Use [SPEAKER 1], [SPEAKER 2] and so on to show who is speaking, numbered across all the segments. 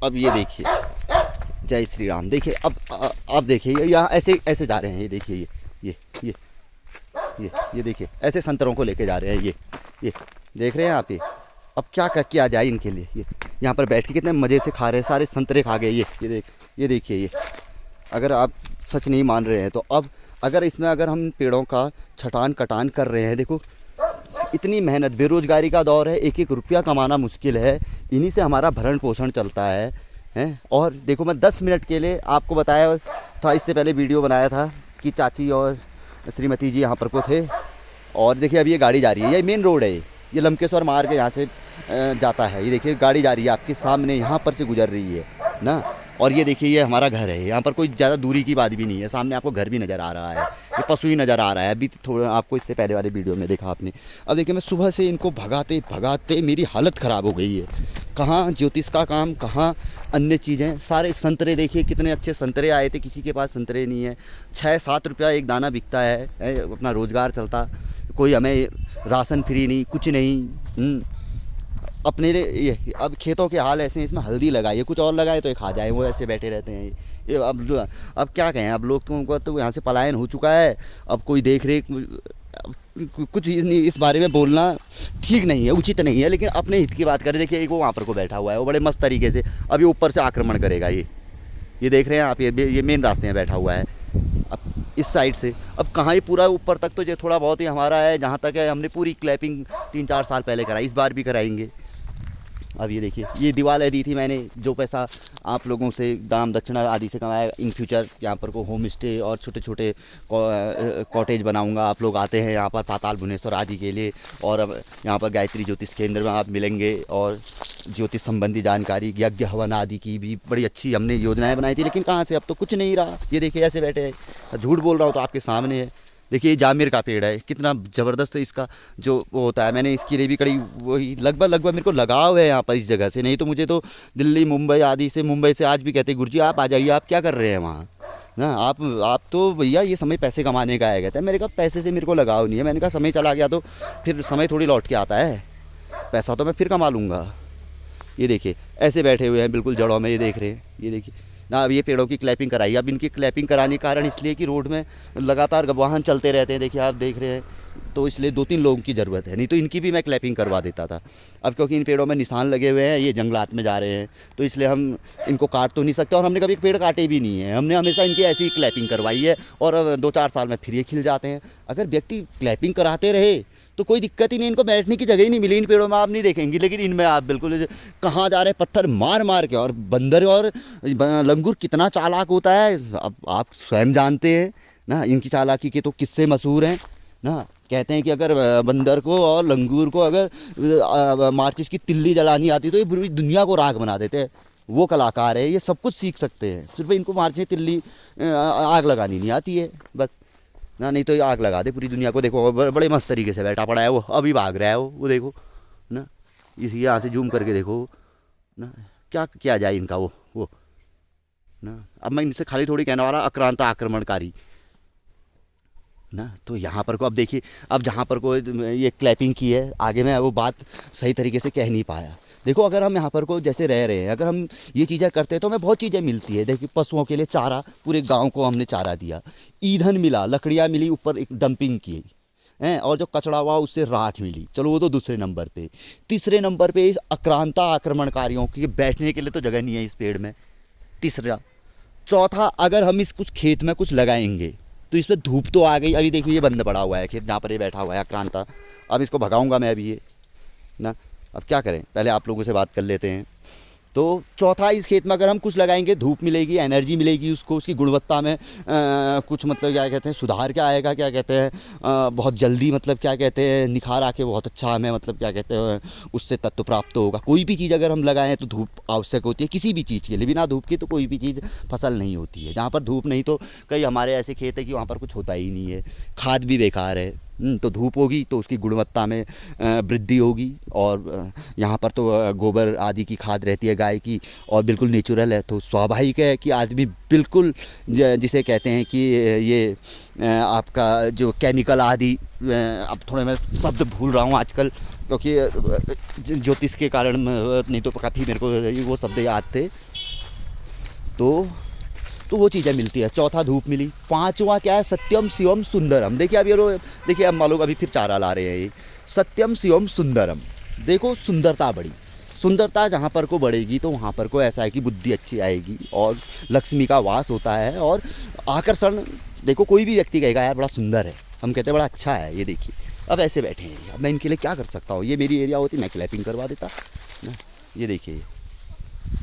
[SPEAKER 1] अब ये देखिए, जय श्री राम। देखिए अब देखिए यहाँ ऐसे ऐसे जा रहे हैं, ये देखिए ये ये ये देखिए ऐसे संतरों को लेके जा रहे हैं, ये देख रहे हैं आप। ये अब क्या किया जाए इनके लिए। ये यहाँ पर बैठ के कितने मज़े से खा रहे हैं, सारे संतरे खा गए। ये देखिए ये, अगर आप सच नहीं मान रहे हैं तो अब अगर इसमें अगर हम पेड़ों का छटान कटान कर रहे हैं, देखो इतनी मेहनत, बेरोज़गारी का दौर है, एक एक रुपया कमाना मुश्किल है, इन्हीं से हमारा भरण पोषण चलता है हैं। और देखो मैं 10 मिनट के लिए आपको बताया था, इससे पहले वीडियो बनाया था कि चाची और श्रीमती जी यहाँ पर को थे। और देखिए अब ये गाड़ी जा रही है, ये मेन रोड है, ये लंकेश्वर मार्ग यहाँ से जाता है। ये देखिए गाड़ी जा रही है आपके सामने, यहाँ पर से गुजर रही है ना। और ये देखिए ये हमारा घर है, यहाँ पर कोई ज़्यादा दूरी की बात भी नहीं है, सामने आपको घर भी नज़र आ रहा है, ये पशु ही नज़र आ रहा है। अभी थोड़ा आपको इससे पहले वाले वीडियो में देखा आपने। अब देखिए मैं सुबह से इनको भगाते भगाते मेरी हालत ख़राब हो गई है। कहाँ ज्योतिष का काम, कहाँ अन्य चीज़ें। सारे संतरे देखिए कितने अच्छे संतरे आए थे, किसी के पास संतरे नहीं है। 6-7 रुपया एक दाना बिकता है, अपना रोज़गार चलता, कोई हमें राशन फ्री नहीं, कुछ नहीं। अपने ये अब खेतों के हाल ऐसे हैं, इसमें हल्दी लगाइए, कुछ और लगाए तो ये खा जाए, वो ऐसे बैठे रहते हैं। ये अब क्या कहें, अब लोग तो यहाँ से पलायन हो चुका है। अब कोई देख रेख कुछ इस बारे में बोलना ठीक नहीं है, उचित नहीं है, लेकिन अपने हित की बात करें। देखिए एक वो वहाँ पर को बैठा हुआ है, वो बड़े मस्त तरीके से अभी ऊपर से आक्रमण करेगा। ये देख रहे हैं आप, ये मेन रास्ते में बैठा हुआ है अब इस साइड से। अब कहाँ ही पूरा ऊपर तक तो ये थोड़ा बहुत ही हमारा है, जहाँ तक है हमने पूरी क्लैपिंग 3-4 साल पहले कराई, इस बार भी कराएंगे। अब ये देखिए ये दिवालें दी थी मैंने, जो पैसा आप लोगों से दाम दक्षिणा आदि से कमाया, इन फ्यूचर यहाँ पर को होम स्टे और छोटे छोटे कॉटेज बनाऊंगा। आप लोग आते हैं यहाँ पर पाताल भुवनेश्वर आदि के लिए, और अब यहाँ पर गायत्री ज्योतिष केंद्र में आप मिलेंगे, और ज्योतिष संबंधी जानकारी, यज्ञ हवन आदि की भी बड़ी अच्छी हमने योजनाएं बनाई थी। लेकिन कहाँ से, अब तो कुछ नहीं रहा। ये देखिए ऐसे बैठे हैं, झूठ बोल रहा हूँ तो आपके सामने है। देखिए ये जामिर का पेड़ है, कितना ज़बरदस्त है इसका जो वो होता है। मैंने इसके लिए भी कड़ी वही लगभग मेरे को लगाव है यहाँ पर इस जगह से। नहीं तो मुझे तो दिल्ली मुंबई आदि से, मुंबई से आज भी कहते गुरुजी आप आ जाइए, आप क्या कर रहे हैं वहाँ ना, आप तो भैया ये समय पैसे कमाने का है। कहते हैं, मेरे कहा पैसे से मेरे को लगाव नहीं है। मैंने कहा समय चला गया तो फिर समय थोड़ी लौट के आता है, पैसा तो मैं फिर कमा लूँगा। ये देखिए ऐसे बैठे हुए हैं बिल्कुल जड़ों में, ये देख रहे हैं। ये देखिए ना, अब ये पेड़ों की क्लैपिंग कराई। अब इनकी क्लैपिंग कराने का कारण इसलिए कि रोड में लगातार वाहन चलते रहते हैं, देखिए आप देख रहे हैं, तो इसलिए 2-3 लोगों की ज़रूरत है। नहीं तो इनकी भी मैं क्लैपिंग करवा देता था। अब क्योंकि इन पेड़ों में निशान लगे हुए हैं, ये जंगलात में जा रहे हैं, तो इसलिए हम इनको काट तो नहीं सकते। और हमने कभी पेड़ काटे भी नहीं है, हमने हमेशा इनकी ऐसी क्लैपिंग करवाई है, और 2-4 साल में फिर ये खिल जाते हैं। अगर व्यक्ति क्लैपिंग कराते रहे तो कोई दिक्कत ही नहीं। इनको बैठने की जगह ही नहीं मिली इन पेड़ों में, आप नहीं देखेंगे, लेकिन इनमें आप बिल्कुल कहाँ जा रहे हैं, पत्थर मार मार के। और बंदर और लंगूर कितना चालाक होता है, अब आप स्वयं जानते हैं ना। इनकी चालाकी के तो किस्से मशहूर हैं ना। कहते हैं कि अगर बंदर को और लंगूर को अगर माचिस की तिल्ली जलानी आती तो ये पूरी दुनिया को राख बना देते हैं। वो कलाकार है, ये सब कुछ सीख सकते हैं, सिर्फ इनको माचिस तिल्ली आग लगानी नहीं आती है बस ना, नहीं तो ये आग लगा दे पूरी दुनिया को। देखो बड़े मस्त तरीके से बैठा पड़ा है वो, अभी भाग रहा है वो देखो ना। इसी यहाँ से जूम करके देखो ना, क्या किया जाए इनका वो ना। अब मैं इनसे खाली थोड़ी कहने वाला आक्रांत आक्रमणकारी ना। तो यहाँ पर को अब देखिए, अब जहाँ पर को ये क्लैपिंग की है, आगे मैं वो बात सही तरीके से कह नहीं पाया। देखो अगर हम यहाँ पर को जैसे रह रहे हैं, अगर हम ये चीज़ें करते हैं तो हमें बहुत चीज़ें मिलती है। देखिए पशुओं के लिए चारा, पूरे गांव को हमने चारा दिया, ईंधन मिला, लकड़ियाँ मिली, ऊपर एक डंपिंग की हैं, और जो कचरा हुआ उससे राख मिली। चलो वो तो दूसरे नंबर पे। तीसरे नंबर पे इस आक्रांता आक्रमणकारियों की बैठने के लिए तो जगह नहीं है इस पेड़ में, तीसरा। चौथा, अगर हम इस कुछ खेत में कुछ लगाएंगे तो इस पर धूप तो आ गई। अभी देखिए ये बंद पड़ा हुआ है खेत, जहाँ पर ये बैठा हुआ है आक्रांता। अब इसको भगाऊँगा मैं अभी ये ना। अब क्या करें, पहले आप लोगों से बात कर लेते हैं। तो चौथा, इस खेत में अगर हम कुछ लगाएंगे, धूप मिलेगी, एनर्जी मिलेगी उसको, उसकी गुणवत्ता में कुछ मतलब क्या कहते हैं सुधार क्या आएगा, क्या कहते हैं बहुत जल्दी मतलब क्या कहते हैं निखार आके बहुत अच्छा हमें मतलब क्या कहते हैं उससे तत्व प्राप्त होगा। कोई भी चीज़ अगर हम लगाएं तो धूप आवश्यक होती है किसी भी चीज़ के लिए, बिना धूप की तो कोई भी चीज़ फसल नहीं होती है। जहाँ पर धूप नहीं, तो कई हमारे ऐसे खेत है कि वहाँ पर कुछ होता ही नहीं है, खाद भी बेकार है। तो धूप होगी तो उसकी गुणवत्ता में वृद्धि होगी। और यहाँ पर तो गोबर आदि की खाद रहती है गाय की, और बिल्कुल नेचुरल है, तो स्वाभाविक है कि आदमी बिल्कुल जिसे कहते हैं कि ये आपका जो केमिकल आदि, अब थोड़े मैं शब्द भूल रहा हूँ आजकल क्योंकि ज्योतिष के कारण, नहीं तो काफ़ी मेरे को वो शब्द याद थे। तो वो चीज़ें मिलती है। चौथा धूप मिली। पांचवा क्या है, सत्यम शिवम सुंदरम। देखिए अब ये लोग, देखिए अम्मा लोग अभी फिर चारा ला रहे हैं। ये सत्यम शिवम सुंदरम, देखो सुंदरता बढ़ी। सुंदरता जहाँ पर को बढ़ेगी तो वहाँ पर को ऐसा है कि बुद्धि अच्छी आएगी और लक्ष्मी का वास होता है और आकर्षण। देखो कोई भी व्यक्ति कहेगा यार बड़ा सुंदर है, हम कहते हैं बड़ा अच्छा है। ये देखिए अब ऐसे बैठे हैं, अब मैं इनके लिए क्या कर सकता हूँ। ये मेरी एरिया होती मैं क्लैपिंग करवा देता ना। ये देखिए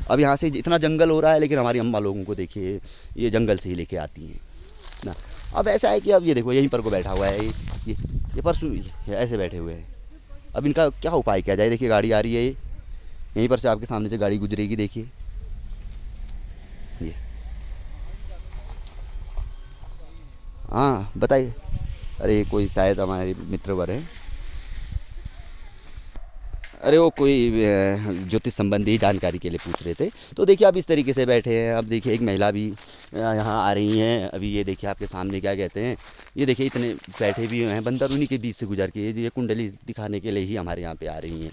[SPEAKER 1] अब यहाँ से इतना जंगल हो रहा है, लेकिन हमारी अम्मा लोगों को देखिए ये जंगल से ही लेके आती हैं ना। अब ऐसा है कि अब ये देखो यहीं पर को बैठा हुआ है, ये परसों ऐसे बैठे हुए हैं। अब इनका क्या उपाय किया जाए। देखिए गाड़ी आ रही है, यहीं पर से आपके सामने से गाड़ी गुजरेगी। देखिए ये, हाँ बताइए। अरे कोई शायद हमारे मित्र वर हैं। अरे वो कोई ज्योतिष संबंधी जानकारी के लिए पूछ रहे थे। तो देखिए आप इस तरीके से बैठे हैं। अब देखिए एक महिला भी यहाँ आ रही हैं। अभी ये देखिए आपके सामने क्या कहते हैं, ये देखिए इतने बैठे भी हैं बंदर, उन्हीं के बीच से गुजर के ये कुंडली दिखाने के लिए ही हमारे यहाँ पे आ रही हैं।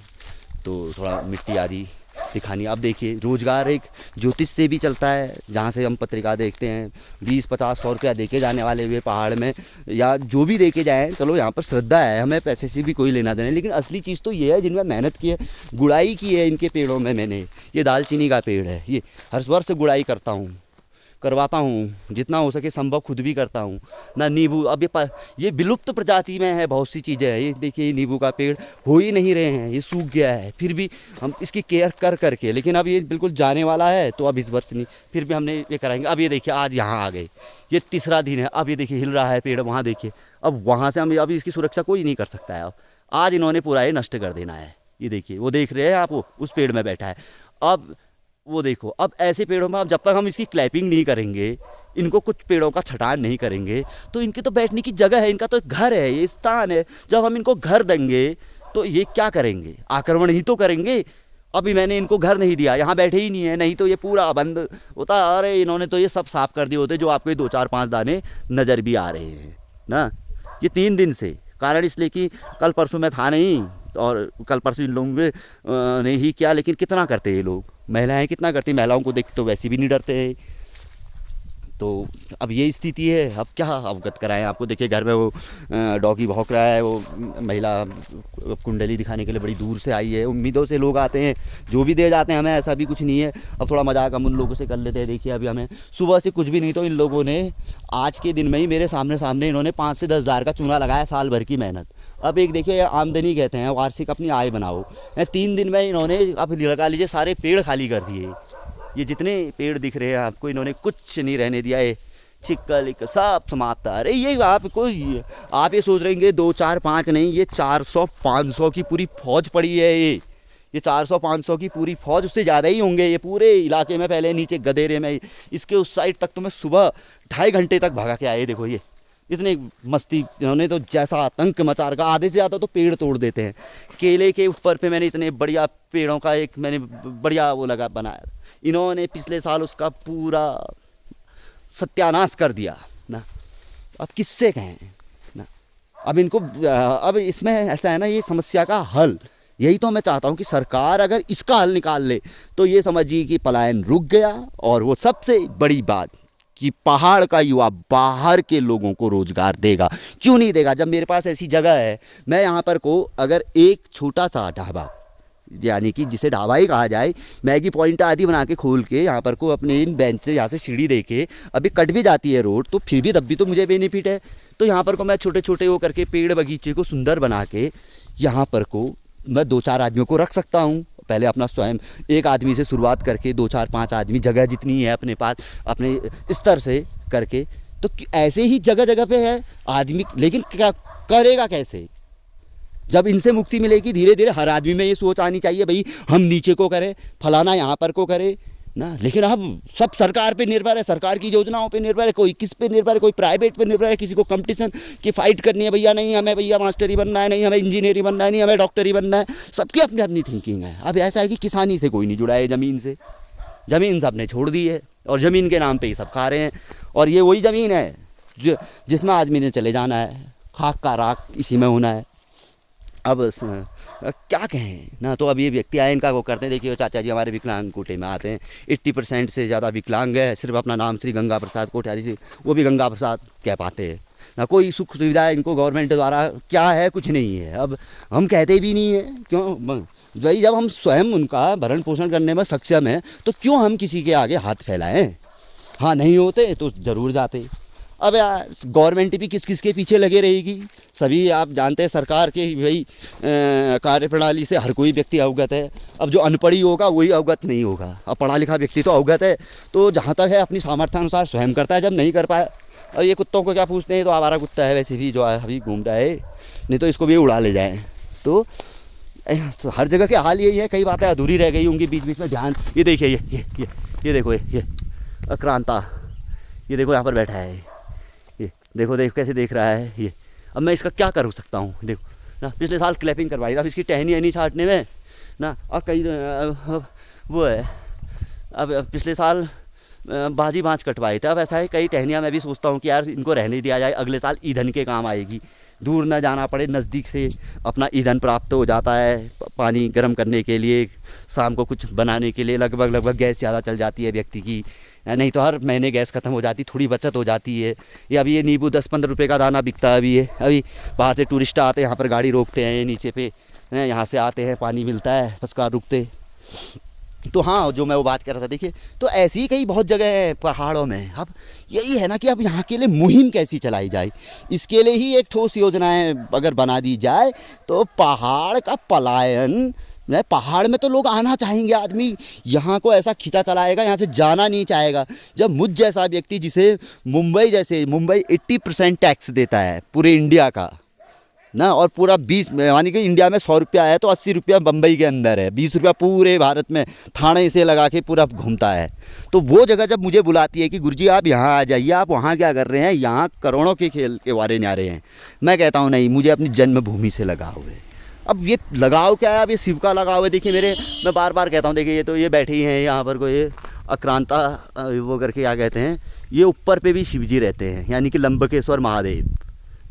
[SPEAKER 1] तो थोड़ा मिट्टी आदि दिखानी। अब देखिए रोज़गार एक ज्योतिष से भी चलता है, जहाँ से हम पत्रिका देखते हैं 20-50-100 रुपया देके जाने वाले हुए पहाड़ में, या जो भी देके जाएँ। चलो यहाँ पर श्रद्धा है, हमें पैसे से भी कोई लेना देना, लेकिन असली चीज़ तो ये है जिनमें मेहनत की है, गुड़ाई की है इनके पेड़ों में। मैंने ये दालचीनी का पेड़ है, ये हर वर्ष गुड़ाई करवाता हूँ जितना हो सके संभव, खुद भी करता हूँ ना। नींबू अब ये विलुप्त प्रजाति में है, बहुत सी चीज़ें हैं। ये देखिए नींबू का पेड़ हो ही नहीं रहे हैं, ये सूख गया है। फिर भी हम इसकी केयर करके, लेकिन अब ये बिल्कुल जाने वाला है, तो अब इस वर्ष नहीं, फिर भी हमने ये कराएंगे। अब ये देखिए आज यहाँ आ गए, ये तीसरा दिन है। अब ये देखिए हिल रहा है पेड़, वहाँ देखिए। अब वहाँ से हम अभी इसकी सुरक्षा कोई नहीं कर सकता है। अब आज इन्होंने पूरा ये नष्ट कर देना है। ये देखिए वो देख रहे हैं आप, वो उस पेड़ में बैठा है। अब वो देखो, अब ऐसे पेड़ों में अब जब तक हम इसकी क्लैपिंग नहीं करेंगे, इनको कुछ पेड़ों का छटान नहीं करेंगे, तो इनकी तो बैठने की जगह है, इनका तो घर है, ये स्थान है। जब हम इनको घर देंगे तो ये क्या करेंगे, आक्रमण ही तो करेंगे। अभी मैंने इनको घर नहीं दिया, यहाँ बैठे ही नहीं है, नहीं तो ये पूरा बंद होता। अरे इन्होंने तो ये सब साफ कर दिए होते, जो आपको 2-4-5 दाने नज़र भी आ रहे हैं ना। ये 3 दिन से, कारण इसलिए कि कल परसों में था नहीं, और कल परसों इन लोगों ने ही किया। लेकिन कितना करते हैं ये लोग, महिलाएं कितना करती, महिलाओं को देख तो वैसे भी नहीं डरते हैं। तो अब ये स्थिति है। अब क्या अवगत कराएं आपको। देखिए घर में वो डॉगी भौंक रहा है, वो महिला कुंडली दिखाने के लिए बड़ी दूर से आई है। उम्मीदों से लोग आते हैं, जो भी दे जाते हैं हमें, ऐसा भी कुछ नहीं है। अब थोड़ा मजाक हम उन लोगों से कर लेते हैं। देखिए अभी हमें सुबह से कुछ भी नहीं, तो इन लोगों ने आज के दिन में ही मेरे सामने इन्होंने 5 से 10 हज़ार का चूना लगाया, साल भर की मेहनत। अब एक देखिए आमदनी कहते हैं, वार्षिक अपनी आय बनाओ। 3 दिन में इन्होंने, अब लगा लीजिए, सारे पेड़ खाली कर दिए। ये जितने पेड़ दिख रहे हैं आपको, इन्होंने कुछ नहीं रहने दिया है। चिक्कल सब समाप्त। अरे ये आप ये सोच रहेंगे 2, 4, 5 नहीं, ये 400-500 की पूरी फौज पड़ी है। ये 400-500 की पूरी फौज, उससे ज़्यादा ही होंगे ये पूरे इलाके में। पहले नीचे गदेरे में, इसके उस साइड तक तो मैं सुबह 2.5 घंटे तक भागा के आए। देखो ये इतने मस्ती इन्होंने तो, जैसा आतंक मचा रखा। आधे से ज़्यादा तो पेड़ तोड़ देते हैं। केले के ऊपर पे मैंने इतने बढ़िया पेड़ों का एक मैंने बढ़िया वो बनाया, इन्होंने पिछले साल उसका पूरा सत्यानाश कर दिया ना। अब किससे कहें ना। अब इनको, अब इसमें ऐसा है ना, ये समस्या का हल, यही तो मैं चाहता हूँ कि सरकार अगर इसका हल निकाल ले तो ये समझिए कि पलायन रुक गया। और वो सबसे बड़ी बात कि पहाड़ का युवा बाहर के लोगों को रोजगार देगा। क्यों नहीं देगा, जब मेरे पास ऐसी जगह है। मैं यहाँ पर को अगर एक छोटा सा ढाबा, यानी कि जिसे ढाबा ही कहा जाए, मैगी पॉइंट आदि बना के खोल के यहाँ पर को अपने इन बेंच से, यहाँ से सीढ़ी दे के, अभी कट भी जाती है रोड, तो फिर भी तब भी तो मुझे बेनिफिट है। तो यहाँ पर को मैं छोटे छोटे वो करके पेड़ बगीचे को सुंदर बना के यहाँ पर को मैं 2-4 आदमियों को रख सकता हूँ। पहले अपना स्वयं एक आदमी से शुरुआत करके 2-4-5 आदमी, जगह जितनी है अपने पास, अपने स्तर से करके। तो ऐसे ही जगह जगह पे है आदमी, लेकिन क्या करेगा कैसे। जब इनसे मुक्ति मिलेगी धीरे धीरे, हर आदमी में ये सोच आनी चाहिए, भाई हम नीचे को करें, फलाना यहाँ पर को करे ना। लेकिन अब सब सरकार पे निर्भर है, सरकार की योजनाओं पे निर्भर है। कोई किस पे निर्भर है, कोई प्राइवेट पे निर्भर है। किसी को कंपटीशन की फाइट करनी है, भैया नहीं हमें भैया मास्टर ही बनना है, नहीं हमें इंजीनियर ही बनना है, नहीं हमें डॉक्टर ही बनना है। सबकी अपनी अपनी थिंकिंग है। अब ऐसा है कि किसानी से कोई नहीं जुड़ा है, ज़मीन से, ज़मीन सबने छोड़ दी है और ज़मीन के नाम पर ही सब खा रहे हैं। और ये वही ज़मीन है जिसमें आदमी ने चले जाना है, खाक का राख इसी में होना है। अब क्या कहें ना। तो अब ये व्यक्ति आए, इनका वो करते हैं। देखिए चाचा जी हमारे विकलांग कोटे में आते हैं, 80% से ज़्यादा विकलांग है। सिर्फ अपना नाम श्री गंगा प्रसाद कोठारी से, वो भी गंगा प्रसाद कह पाते हैं ना। कोई सुख सुविधा इनको गवर्नमेंट द्वारा क्या है, कुछ नहीं है। अब हम कहते भी नहीं है, क्यों भाई, जब हम स्वयं उनका भरण पोषण करने में सक्षम हैं तो क्यों हम किसी के आगे हाथ फैलाएं। हाँ, नहीं होते तो ज़रूर जाते। अब यार गवर्नमेंट भी किस किस के पीछे लगे रहेगी। सभी आप जानते हैं सरकार के भाई कार्यप्रणाली से हर कोई व्यक्ति अवगत है। अब जो अनपढ़ी होगा वही अवगत नहीं होगा। अब पढ़ा लिखा व्यक्ति तो अवगत है, तो जहाँ तक है अपनी सामर्थ्यानुसार स्वयं करता है। जब नहीं कर पाया, अब ये कुत्तों को क्या पूछते हैं, तो आवारा कुत्ता है वैसे भी जो अभी घूम रहा है, नहीं तो इसको भी उड़ा ले जाएँ। तो हर जगह के हाल यही है। कई बातें अधूरी रह गई उनके बीच बीच में ध्यान। ये देखिए ये देखो ये अक्रांता, ये देखो यहाँ पर बैठा है, ये देखो कैसे देख रहा है ये। अब मैं इसका क्या कर सकता हूँ, देखो ना। पिछले साल क्लैपिंग करवाई, अब इसकी टहनी अहनी छाटने में ना, और कई वो है। अब पिछले साल बाजी बाँच कटवाए थे। अब ऐसा है, कई टहनियाँ मैं भी सोचता हूँ कि यार इनको रहने दिया जाए, अगले साल ईंधन के काम आएगी। दूर ना जाना पड़े, नज़दीक से अपना ईंधन प्राप्त हो जाता है। पानी गर्म करने के लिए, शाम को कुछ बनाने के लिए लगभग गैस ज़्यादा चल जाती है व्यक्ति की, नहीं तो हर महीने गैस ख़त्म हो जाती, थोड़ी बचत हो जाती है। या अभी ये नींबू 10-15 रुपये का दाना बिकता है। अभी बाहर से टूरिस्ट आते हैं, यहाँ पर गाड़ी रोकते हैं नीचे पे, यहाँ से आते हैं, पानी मिलता है, बस कार रुकते। तो हाँ, जो मैं वो बात कर रहा था, देखिए तो ऐसी ही कई बहुत जगह है पहाड़ों में। अब यही है ना कि अब यहाँ के लिए मुहिम कैसी चलाई जाए, इसके लिए ही एक ठोस योजनाएं अगर बना दी जाए तो पहाड़ का पलायन, पहाड़ में तो लोग आना चाहेंगे, आदमी यहाँ को ऐसा खींचा चलाएगा, यहाँ से जाना नहीं चाहेगा। जब मुझ जैसा व्यक्ति, जिसे मुंबई 80% टैक्स देता है पूरे इंडिया का ना, और पूरा 20 यानी कि इंडिया में 100 रुपया है तो 80 रुपया बम्बई के अंदर है, 20 रुपया पूरे भारत में थाने से लगा के पूरा घूमता है। तो वो जगह जब मुझे बुलाती है कि गुरुजी आप यहाँ आ जाइए, आप वहाँ क्या कर रहे हैं, यहाँ करोड़ों के खेल के वारे न्यारे हैं, मैं कहता हूँ नहीं, मुझे अपनी जन्मभूमि से लगाव है। अब ये लगाव क्या है, अब ये शिव का लगाव है। देखिए मैं बार बार कहता हूँ, देखिए ये तो ये बैठे ही हैं यहाँ पर, कोई अक्रांता वो करके क्या कहते हैं, ये ऊपर पे भी शिव जी रहते हैं, यानी कि लंबकेश्वर महादेव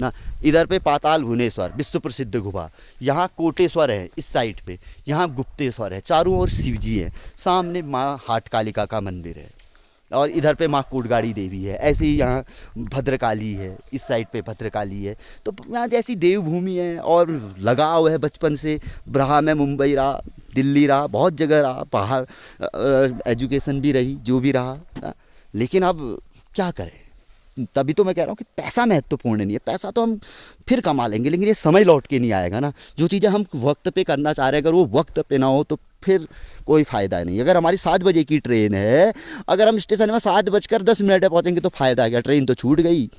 [SPEAKER 1] ना। इधर पे पाताल भुवनेश्वर विश्व प्रसिद्ध गुफा, यहाँ कोटेश्वर है इस साइड पे, यहाँ गुप्तेश्वर है, चारों ओर शिव जी है, सामने माँ हाट कालिका का मंदिर है, और इधर पे माँ कोटगाड़ी देवी है। ऐसे ही यहाँ भद्रकाली है, इस साइड पे भद्रकाली है। तो यहाँ जैसी देवभूमि है, और लगाव है बचपन से। ब्रहा में मुंबई रहा, दिल्ली रहा, बहुत जगह रहा, बाहर एजुकेशन भी रही, जो भी रहा ना। लेकिन अब क्या करें, तभी तो मैं कह रहा हूँ कि पैसा महत्वपूर्ण नहीं है। पैसा तो हम फिर कमा लेंगे, लेकिन ये समय लौट के नहीं आएगा ना। जो चीज़ें हम वक्त पे करना चाह रहे हैं, अगर वो वक्त पे ना हो तो फिर कोई फ़ायदा नहीं। अगर हमारी 7 बजे की ट्रेन है, अगर हम स्टेशन में 7:10 पे पहुँचेंगे तो फ़ायदा क्या, ट्रेन तो छूट गई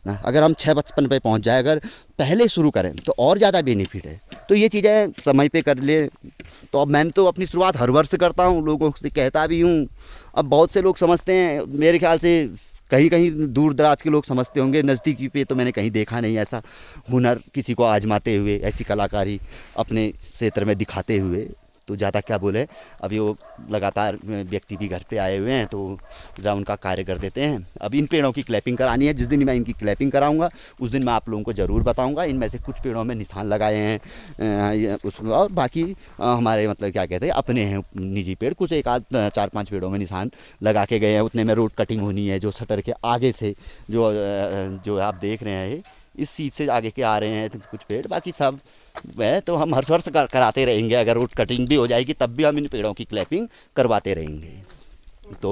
[SPEAKER 1] ना। अगर हम 6:55 पे पहुँच जाए, अगर पहले शुरू करें तो और ज़्यादा बेनिफिट है। तो ये चीज़ें समय पे कर ले। तो अब मैं तो अपनी शुरुआत हर वर्ष करता हूँ, लोगों से कहता भी हूँ। अब बहुत से लोग समझते हैं, मेरे ख्याल से कहीं कहीं दूर दराज के लोग समझते होंगे, नज़दीकी पे तो मैंने कहीं देखा नहीं ऐसा हुनर किसी को आजमाते हुए, ऐसी कलाकारी अपने क्षेत्र में दिखाते हुए। तो ज़्यादा क्या बोले, अभी वो लगातार व्यक्ति भी घर पे आए हुए हैं, तो ज़रा उनका कार्य कर देते हैं। अब इन पेड़ों की क्लैपिंग करानी है। जिस दिन मैं इनकी क्लैपिंग कराऊंगा उस दिन मैं आप लोगों को ज़रूर बताऊंगा। इनमें से कुछ पेड़ों में निशान लगाए हैं उसमें, और बाकी हमारे मतलब क्या कहते हैं अपने हैं निजी पेड़, कुछ एक आध 4-5 पेड़ों में निशान लगा के गए हैं। उतने में रोड कटिंग होनी है, जो शटर के आगे से जो आप देख रहे हैं इस सीट से आगे के आ रहे हैं तो कुछ पेड़, बाकी सब है तो हम हर वर्ष कराते रहेंगे। अगर रोड कटिंग भी हो जाएगी तब भी हम इन पेड़ों की क्लैपिंग करवाते रहेंगे। तो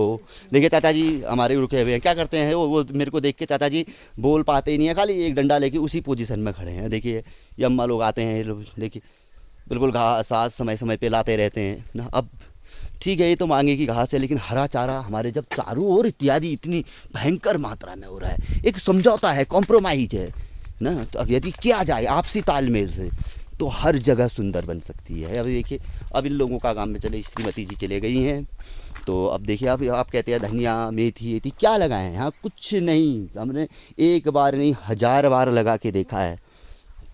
[SPEAKER 1] देखिए चाचा जी हमारे रुके हुए हैं, क्या करते हैं वो मेरे को देख के चाचा जी बोल पाते ही नहीं है, खाली एक डंडा लेके उसी पोजीशन में खड़े हैं। देखिए ये अम्मा लोग आते हैं, ये लोग देखिए बिल्कुल घास समय समय पे लाते रहते हैं ना। अब ठीक है ये तो मांगे की घास है, लेकिन हरा चारा हमारे जब चारों ओर इत्यादि इतनी भयंकर मात्रा में हो रहा है, एक समझौता है, कॉम्प्रोमाइज है ना। तो यदि किया जाए आपसी तालमेल से तो हर जगह सुंदर बन सकती है। अब देखिए अब इन लोगों का काम में चले, श्रीमती जी चले गई हैं, तो अब देखिए अब आप कहते हैं धनिया मेथी एथी क्या लगाए हैं, यहाँ कुछ नहीं। हमने एक बार नहीं 1000 बार लगा के देखा है,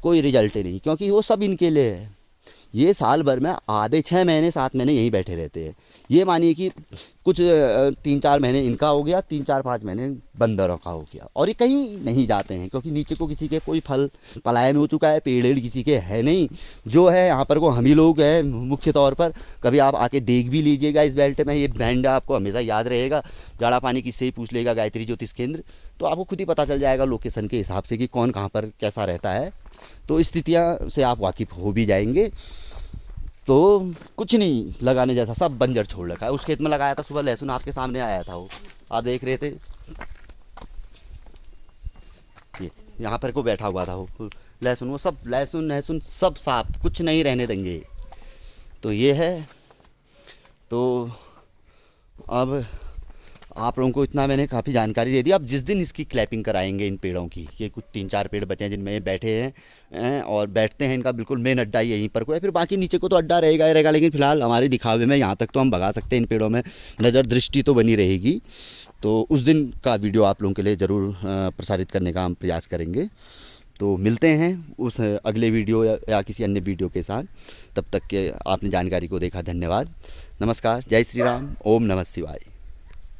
[SPEAKER 1] कोई रिजल्ट नहीं, क्योंकि वो सब इनके लिए है। ये साल भर में आधे 6 महीने 7 महीने यहीं बैठे रहते हैं। ये मानिए कि कुछ 3-4 महीने इनका हो गया, 3-4-5 महीने बंदरों का हो गया, और ये कहीं नहीं जाते हैं क्योंकि नीचे को किसी के कोई फल पलायन हो चुका है, पेड़ किसी के है नहीं। जो है यहाँ पर को हम ही लोग हैं मुख्य तौर पर। कभी आप आके देख भी लीजिएगा इस बेल्ट में, ये बैंड आपको हमेशा याद रहेगा। जाड़ा पानी किससे ही पूछ लेगा गायत्री ज्योतिष केंद्र, तो आपको खुद ही पता चल जाएगा लोकेशन के हिसाब से कि कौन कहाँ पर कैसा रहता है। तो स्थितियाँ से आप वाकिफ़ हो भी जाएंगे। तो कुछ नहीं लगाने जैसा, सब बंजर छोड़ रखा है। उस खेत में लगाया था सुबह लहसुन, आपके सामने आया था वो, आप देख रहे थे। ये यहाँ पर को बैठा हुआ था वो लहसुन, वो सब लहसुन सब साफ, कुछ नहीं रहने देंगे। तो ये है। तो अब आप लोगों को इतना मैंने काफ़ी जानकारी दे दी। अब जिस दिन इसकी क्लैपिंग कराएंगे इन पेड़ों की, ये कुछ 3-4 पेड़ बचे हैं जिनमें ये बैठे हैं और बैठते हैं, इनका बिल्कुल मेन अड्डा यहीं पर को है। फिर बाकी नीचे को तो अड्डा रहेगा ही रहेगा, लेकिन फिलहाल हमारे दिखावे में यहाँ तक तो हम भगा सकते हैं। इन पेड़ों में नज़र दृष्टि तो बनी रहेगी। तो उस दिन का वीडियो आप लोगों के लिए ज़रूर प्रसारित करने का हम प्रयास करेंगे। तो मिलते हैं उस अगले वीडियो या किसी अन्य वीडियो के साथ। तब तक के आपने जानकारी को देखा, धन्यवाद, नमस्कार, जय श्री राम, ओम नमः शिवाय।